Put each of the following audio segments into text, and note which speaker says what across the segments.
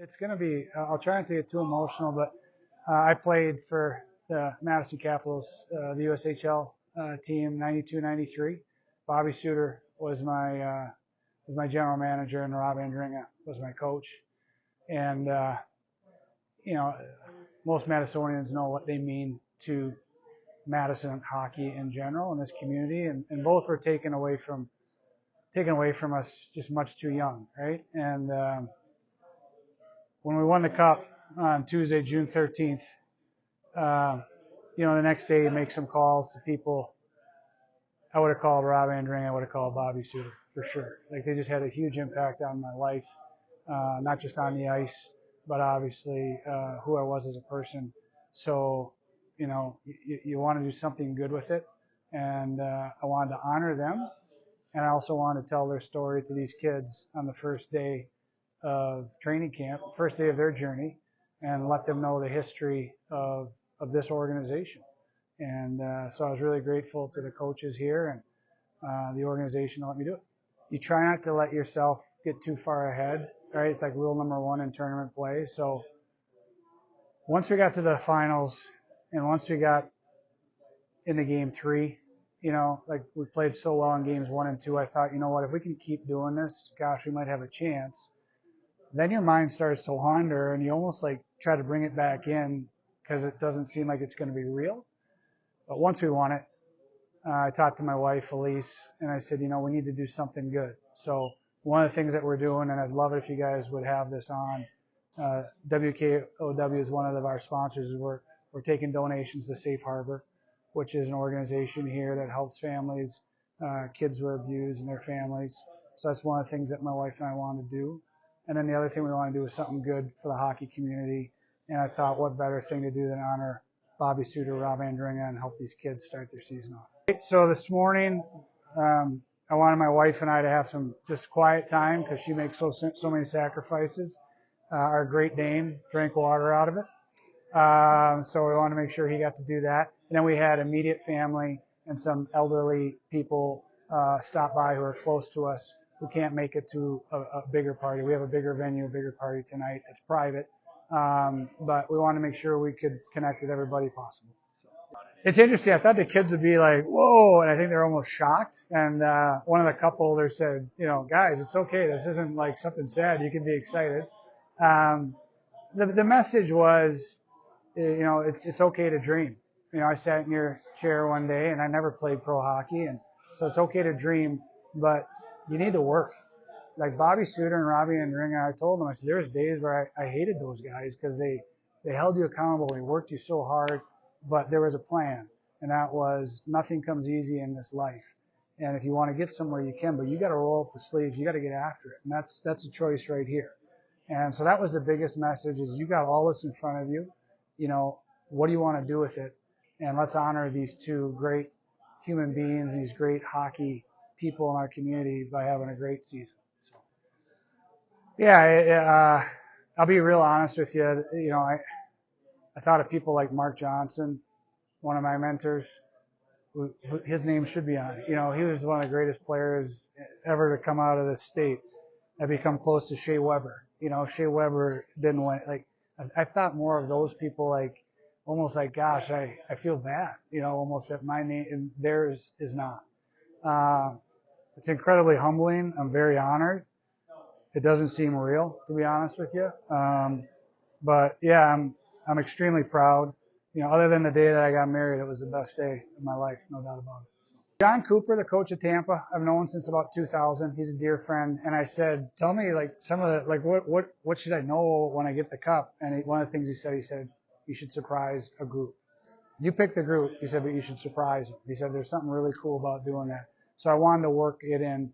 Speaker 1: It's going to be, I'll try not to get too emotional, but I played for the Madison Capitals, the USHL team, 92-93. Bobby Suter was my general manager, and Rob Andringa was my coach. And, you know, most Madisonians know what they mean to Madison hockey in general and this community, and both were taken away from us just much too young, right? And when we won the cup on Tuesday, June 13th, the next day you make some calls to people. I would have called Rob Andring, I would have called Bobby Suter for sure. Like, they just had a huge impact on my life, not just on the ice, but obviously who I was as a person. So, you want to do something good with it, and I wanted to honor them, and I also wanted to tell their story to these kids on the first day of training camp, first day of their journey, and let them know the history of this organization. And so I was really grateful to the coaches here and the organization to let me do it. You try not to let yourself get too far ahead, right? It's like rule number one in tournament play. So once we got to the finals and once we got into game 3, like we played so well in games 1 and 2, I thought, you know what, if we can keep doing this, gosh, we might have a chance. Then your mind starts to wander and you almost like try to bring it back in because it doesn't seem like it's going to be real. But once we won it, I talked to my wife, Elise, and I said, we need to do something good. So one of the things that we're doing, and I'd love it if you guys would have this on, WKOW is one of our sponsors. Is we're taking donations to Safe Harbor, which is an organization here that helps families, kids who are abused and their families. So that's one of the things that my wife and I want to do. And then the other thing we want to do is something good for the hockey community. And I thought, what better thing to do than honor Bobby Suter, Rob Andringa, and help these kids start their season off. So this morning, I wanted my wife and I to have some just quiet time because she makes so many sacrifices. Our Great Dane drank water out of it. So we wanted to make sure he got to do that. And then we had immediate family and some elderly people stop by who are close to us who can't make it to a bigger party. We have a bigger venue, a bigger party tonight. It's private. But we wanted to make sure we could connect with everybody possible. So. It's interesting. I thought the kids would be like, whoa, and I think they're almost shocked. And one of the couple there said, guys, it's okay. This isn't like something sad. You can be excited. The message was, it's okay to dream. I sat in your chair one day, and I never played pro hockey, and so it's okay to dream, but you need to work. Like Bobby Suter and Robbie Andringa, I told them, I said, there's days where I hated those guys because they held you accountable. They worked you so hard, but there was a plan, and that was nothing comes easy in this life. And if you want to get somewhere, you can, but you got to roll up the sleeves. You got to get after it, and that's a choice right here. And so that was the biggest message: is you got all this in front of you. What do you want to do with it? And let's honor these two great human beings, these great hockey people in our community by having a great season. So, yeah, I'll be real honest with you. I thought of people like Mark Johnson, one of my mentors. His name should be on it. He was one of the greatest players ever to come out of this state. I've become close to Shea Weber. Shea Weber didn't win. Like, I thought more of those people, like almost like, gosh, I feel bad. Almost that my name and theirs is not. It's incredibly humbling. I'm very honored. It doesn't seem real, to be honest with you. But yeah, I'm extremely proud. Other than the day that I got married, it was the best day of my life, no doubt about it. So. John Cooper, the coach of Tampa, I've known since about 2000. He's a dear friend, and I said, tell me like some of the what should I know when I get the cup? And one of the things he said, you should surprise a group. You pick the group, he said, but you should surprise them. He said, there's something really cool about doing that. So I wanted to work it in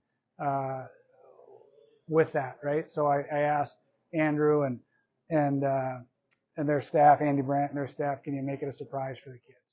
Speaker 1: with that, right? So I asked Andrew and their staff, Andy Brandt and their staff, can you make it a surprise for the kids?